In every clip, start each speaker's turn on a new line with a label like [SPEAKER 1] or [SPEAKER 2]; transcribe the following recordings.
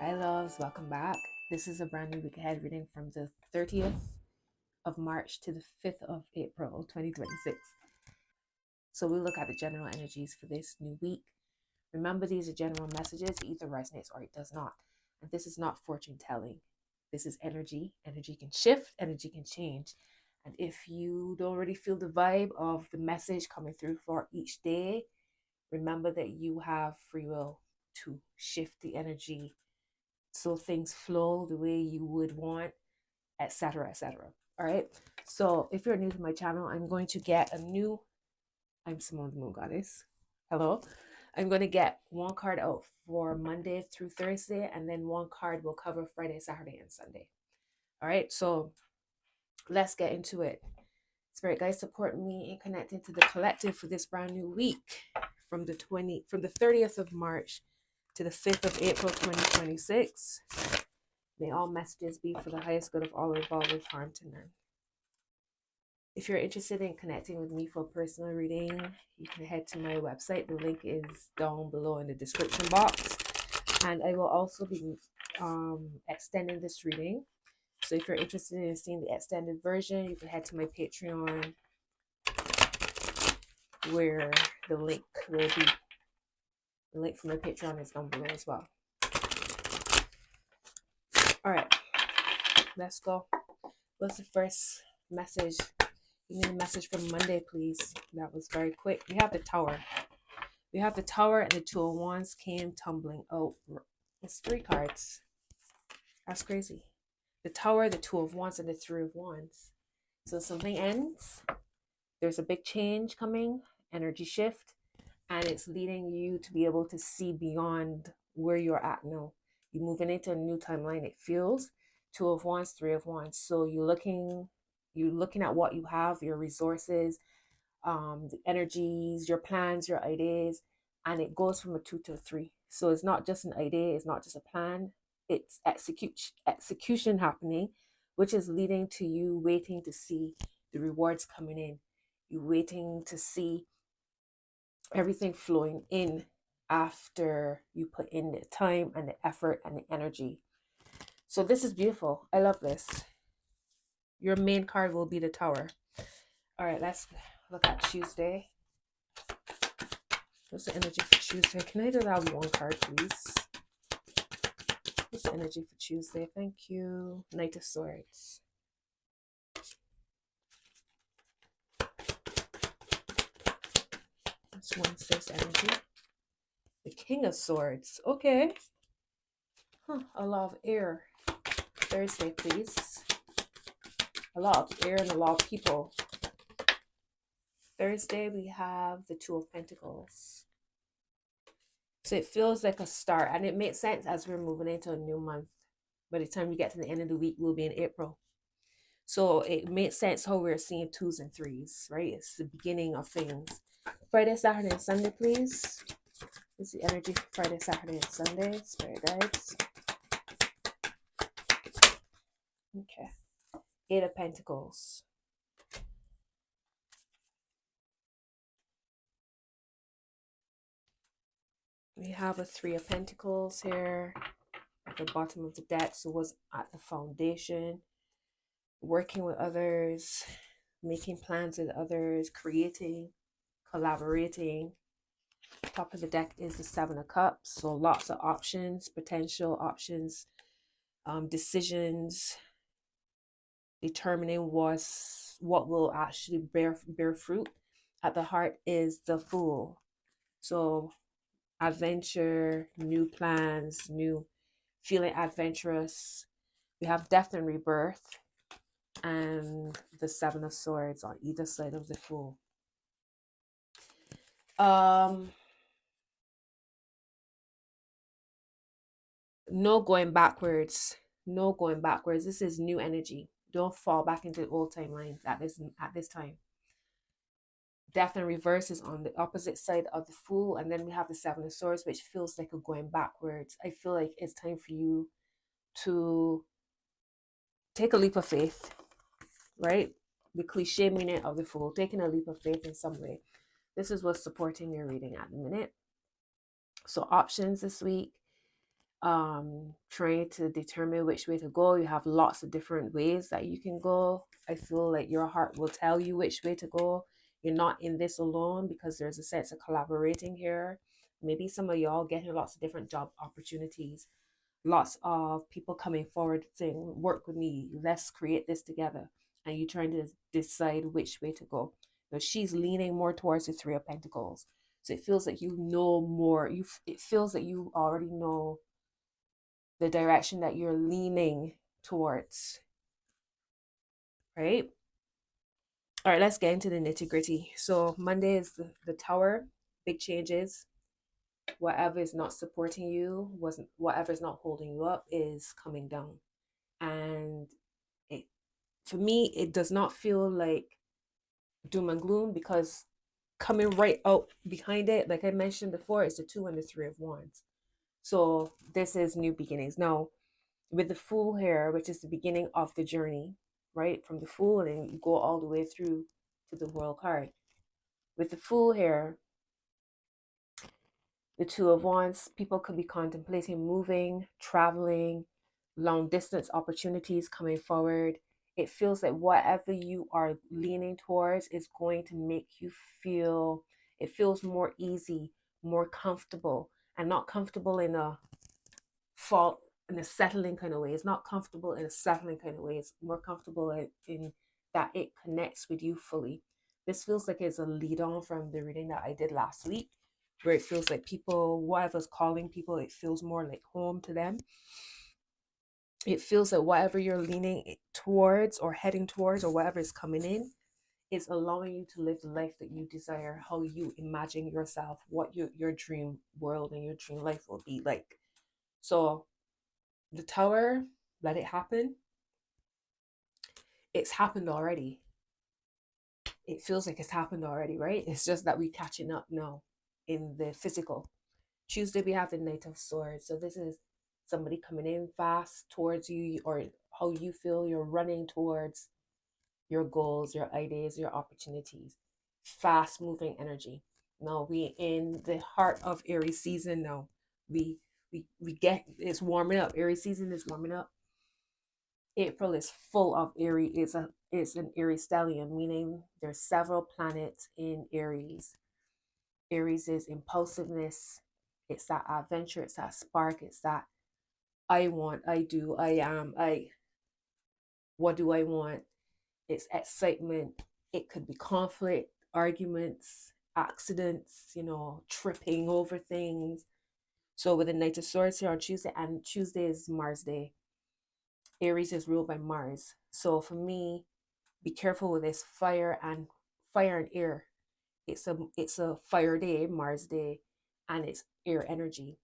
[SPEAKER 1] Hi loves, welcome back. This is a brand new week ahead reading from the 30th of March to the 5th of April 2026. So we'll look at the general energies for this new week. Remember, these are general messages. It either resonates or it does not. And this is not fortune telling. This is energy. Energy can shift, energy can change. And if you don't really feel the vibe of the message coming through for each day, remember that you have free will to shift the energy so things flow the way you would want, etc., etc. All right. So if you're new to my channel, I'm going to get I'm Simone the Moon Goddess. Hello. I'm going to get one card out for Monday through Thursday, and then one card will cover Friday, Saturday, and Sunday. All right. So let's get into it. Spirit guys, support me in connecting to the collective for this brand new week from the 30th of March to the 5th of April 2026. May all messages be for the highest good of all involved with harm to none. If you're interested in connecting with me for a personal reading, you can head to my website. The link is down below in the description box. And I will also be extending this reading. So if you're interested in seeing the extended version, you can head to my Patreon, where the link will be. The link for my Patreon is down below as well. All right, let's go. What's the first message? Give me a message for Monday, please. That was very quick. We have the Tower. We have the Tower, and the Two of Wands came tumbling out. It's 3 cards. That's crazy. The Tower, the Two of Wands, and the Three of Wands. So something ends. There's a big change coming, energy shift, and it's leading you to be able to see beyond where you're at now. You're moving into a new timeline, it feels. Two of Wands, Three of Wands. So you're looking at what you have, your resources, the energies, your plans, your ideas, and it goes from a 2 to a 3. So it's not just an idea, it's not just a plan, it's execution happening, which is leading to you waiting to see the rewards coming in. You're waiting to see everything flowing in after you put in the time and the effort and the energy. So this is beautiful. I love this. Your main card will be the Tower. All right, let's look at Tuesday. What's the energy for Tuesday? Can I just have one card, please? What's the energy for Tuesday? Thank you. Knight of Swords. That's Wednesday's energy. The King of Swords. Okay. A lot of air. Thursday, please. A lot of air and a lot of people. Thursday, we have the Two of Pentacles. So it feels like a start, and it makes sense as we're moving into a new month. By the time we get to the end of the week, we'll be in April. So it makes sense how we're seeing 2s and 3s, right? It's the beginning of things. Friday, Saturday, and Sunday, please. What's the energy for Friday, Saturday, and Sunday? Spirit guides. Okay. 8 of Pentacles. We have a 3 of Pentacles here at the bottom of the deck. So what's at the foundation? Working with others, making plans with others, creating, collaborating. Top of the deck is the 7 of Cups. So lots of options, potential options, decisions, determining what will actually bear fruit. At the heart is the Fool. So adventure, new plans, new feeling adventurous. We have death and rebirth, and the 7 of Swords on either side of the Fool. No going backwards. No going backwards. This is new energy. Don't fall back into the old timelines at this time. Death and reverse is on the opposite side of the Fool, and then we have the 7 of Swords, which feels like a going backwards. I feel like it's time for you to take a leap of faith, right? The cliche meaning of the Fool, taking a leap of faith in some way. This is what's supporting your reading at the minute. So options this week. trying to determine which way to go. You have lots of different ways that you can go. I feel like your heart will tell you which way to go. You're not in this alone, because there's a sense of collaborating here. Maybe some of y'all getting lots of different job opportunities, lots of people coming forward saying, work with me, let's create this together. And you trying to decide which way to go. But she's leaning more towards the Three of Pentacles. So it feels like you know more. It feels like you already know the direction that you're leaning towards, right? All right, let's get into the nitty gritty. So Monday is the Tower, big changes. Whatever is not supporting you, whatever is not holding you up is coming down. And it, for me, it does not feel like doom and gloom, because coming right out behind it, like I mentioned before, is the Two and the Three of Wands. So this is new beginnings. Now, with the Fool here, which is the beginning of the journey, right? From the Fool, and you go all the way through to the World card. With the Fool here, the Two of Wands, people could be contemplating moving, traveling, long distance opportunities coming forward. It feels like whatever you are leaning towards is going to make you feel, it feels more easy, more comfortable, and not comfortable in a fault, in a settling kind of way. It's not comfortable in a settling kind of way. It's more comfortable in that it connects with you fully. This feels like it's a lead on from the reading that I did last week, where it feels like people, whatever's calling people, it feels more like home to them. It feels like whatever you're leaning towards or heading towards, or whatever is coming in, is allowing you to live the life that you desire, how you imagine yourself, what your dream world and your dream life will be like. So the Tower, let it happen. It's happened already. It feels like it's happened already, right? It's just that we're catching up now in the physical. Tuesday, we have the Knight of Swords. So this is somebody coming in fast towards you, or how you feel you're running towards your goals, your ideas, your opportunities. Fast moving energy. Now we in the heart of Aries season now. We get, it's warming up. Aries season is warming up. April is full of Aries. It's an Aries stellium, meaning there's several planets in Aries. Aries is impulsiveness. It's that adventure. It's that spark. It's that I want, I do, I am, what do I want? It's excitement. It could be conflict, arguments, accidents, tripping over things. So with the Knight of Swords here on Tuesday, and Tuesday is Mars Day. Aries is ruled by Mars. So for me, be careful with this fire and air. It's a fire day, Mars day, and it's air energy.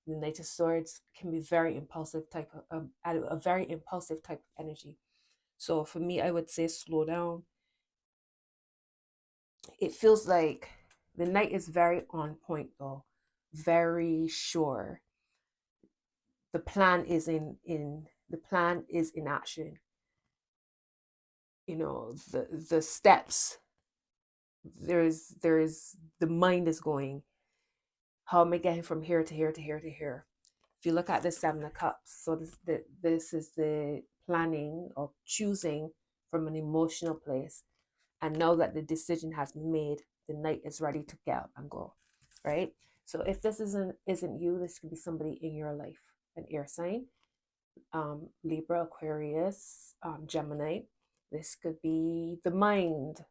[SPEAKER 1] The Knight of Swords can be very impulsive type of a very impulsive type of energy. So for me, I would say slow down. It feels like the Knight is very on point though, very sure. The plan is in action. The steps, there's the mind is going, how am I getting from here to here to here to here? If you look at the Seven of Cups, so this is the planning or choosing from an emotional place. And now that the decision has been made, the Knight is ready to get up and go, right? So if this isn't you, this could be somebody in your life, an air sign, Libra, Aquarius, Gemini. This could be the mind,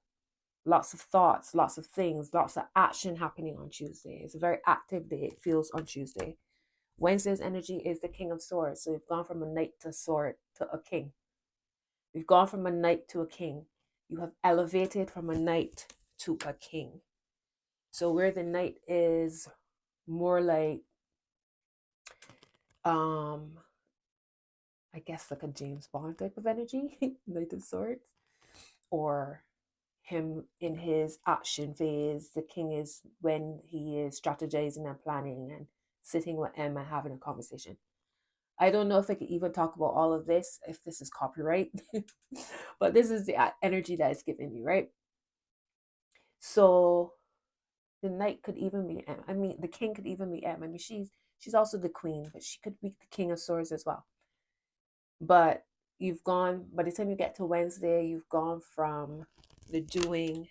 [SPEAKER 1] lots of thoughts, lots of things, lots of action happening on Tuesday. It's a very active day, it feels, on Tuesday. Wednesday's energy is the King of Swords. So we've gone from a knight to sword to a king. We've gone from a knight to a king. You have elevated from a knight to a king. So where the knight is more like, I guess like a James Bond type of energy, Knight of Swords, or him in his action phase. The king is when he is strategizing and planning and sitting with Emma having a conversation. I don't know if I could even talk about all of this if this is copyright, but this is the energy that is giving me, right? So the knight could even be Emma. I mean, the king could even be Emma. I mean, She's also the queen, but she could be the king of swords as well. But you've gone, by the time you get to Wednesday, you've gone from the doing,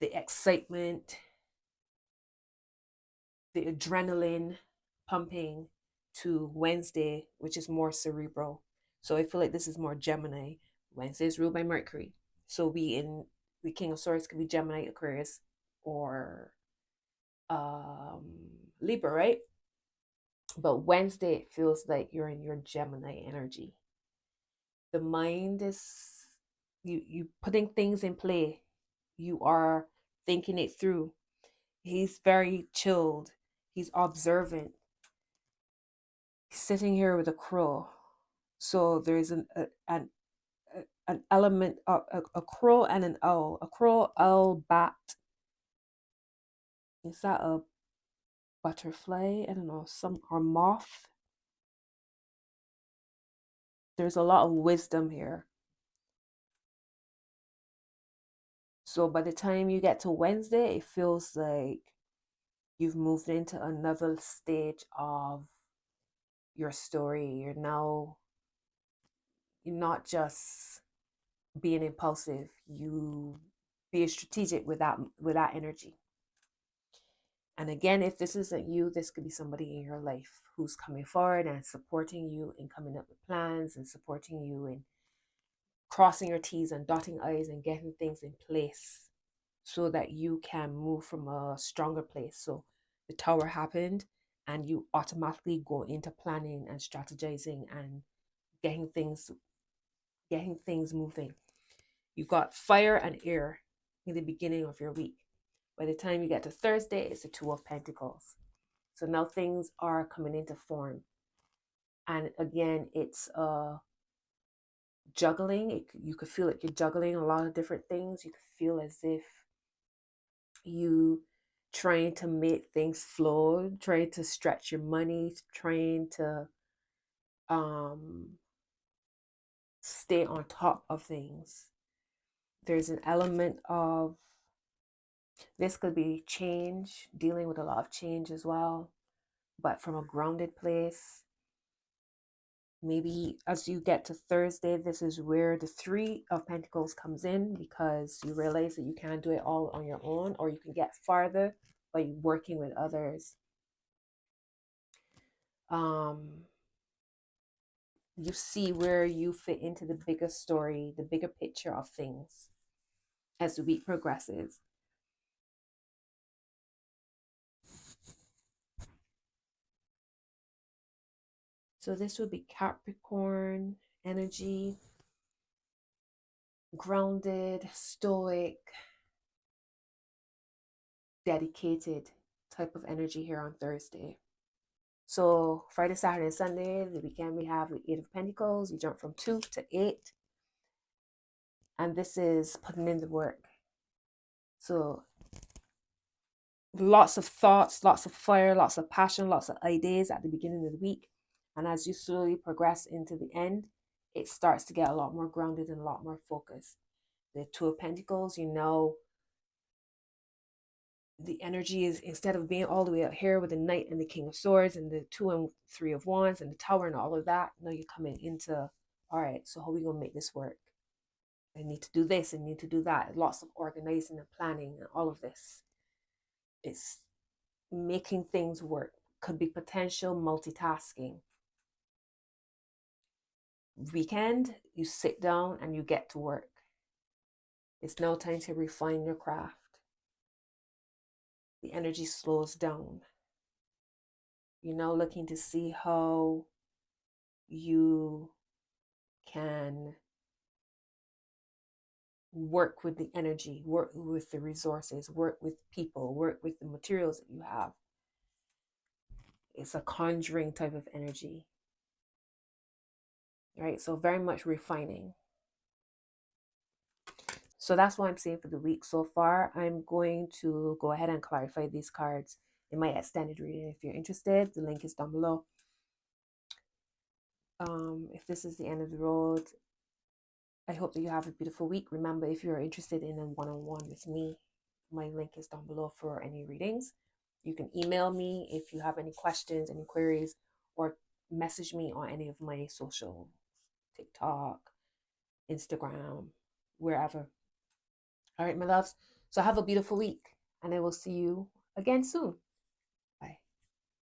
[SPEAKER 1] the excitement, the adrenaline pumping, to Wednesday, which is more cerebral. So I feel like this is more Gemini. Wednesday is ruled by Mercury. So the King of Swords could be Gemini, Aquarius, or Libra, right? But Wednesday, it feels like you're in your Gemini energy. The mind is you putting things in play. You are thinking it through. He's very chilled. He's observant. He's sitting here with a crow. So there's an element of a crow and an owl. A crow, owl, bat. Is that a butterfly? I don't know, some or moth. There's a lot of wisdom here. So by the time you get to Wednesday, it feels like you've moved into another stage of your story. You're not just being impulsive. You be strategic with that energy. And again, if this isn't you, this could be somebody in your life who's coming forward and supporting you in coming up with plans and supporting you in crossing your T's and dotting I's and getting things in place so that you can move from a stronger place. So the tower happened and you automatically go into planning and strategizing and getting things moving. You got fire and air in the beginning of your week. By the time you get to Thursday, it's the Two of Pentacles. So now things are coming into form. And again, it's juggling. You could feel like you're juggling a lot of different things. You could feel as if you trying to make things flow, trying to stretch your money, trying to stay on top of things. There's an element of this could be change, dealing with a lot of change as well, but from a grounded place. Maybe as you get to Thursday, this is where the Three of Pentacles comes in, because you realize that you can't do it all on your own, or you can get farther by working with others. You see where you fit into the bigger story, the bigger picture of things as the week progresses. So this would be Capricorn energy, grounded, stoic, dedicated type of energy here on Thursday. So Friday, Saturday, and Sunday, the weekend, we have the Eight of Pentacles. You jump from 2 to 8. And this is putting in the work. So lots of thoughts, lots of fire, lots of passion, lots of ideas at the beginning of the week. And as you slowly progress into the end, it starts to get a lot more grounded and a lot more focused. The Two of Pentacles, the energy is, instead of being all the way out here with the Knight and the King of Swords and the Two and Three of Wands and the Tower and all of that, now you're coming into, all right, so how are we going to make this work? I need to do this, I need to do that. Lots of organizing and planning and all of this. It's making things work. Could be potential multitasking. Weekend, you sit down and you get to work. It's now time to refine your craft. The energy slows down. You're now looking to see how you can work with the energy, work with the resources, work with people, work with the materials that you have. It's a conjuring type of energy. Right? So very much refining. So that's what I'm saying for the week so far. I'm going to go ahead and clarify these cards in my extended reading. If you're interested, the link is down below. If this is the end of the road, I hope that you have a beautiful week. Remember, if you're interested in a one-on-one with me, my link is down below for any readings. You can email me if you have any questions, any queries, or message me on any of my social, TikTok, Instagram, wherever. All right, my loves. So have a beautiful week, and I will see you again soon.